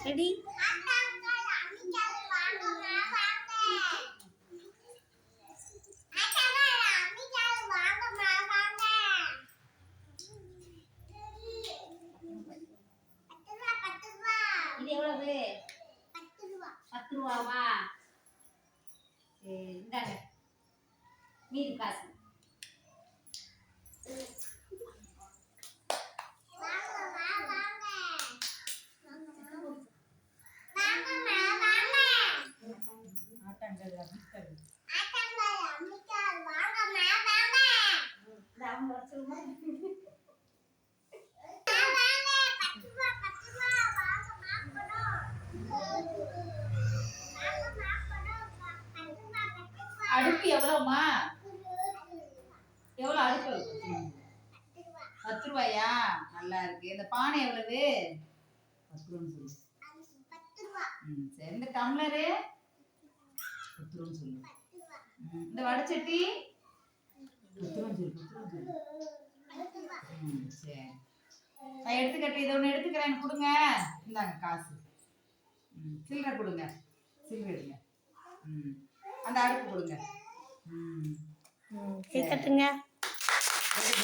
Ready? இது எவ்வளவு? 10 ரூபாவா? இந்தாங்க மீதி காசு. அடுப்பு எவ்வளவுமா? எவ்வளவு அடுப்பு? 10 ரூபாயா? நல்லா இருக்கு. இந்த பானை எவ்வளவு? 10 ரூபான்னு சொல்லு. சரி. இந்த டம்ளரு 10 ரூபான்னு சொல்லு. இந்த வடச்சட்டி 10 ரூபான்னு சொல்லு. சரி. நான் எடுத்துக்கிட்டு இதை ஒன்று எடுத்துக்கிறேன், கொடுங்க. இந்தாங்க காசு. சில்லறை கொடுங்க. சில்லறை எடுங்க. அந்த அடுப்பு கொடுங்க. கட்டுங்க.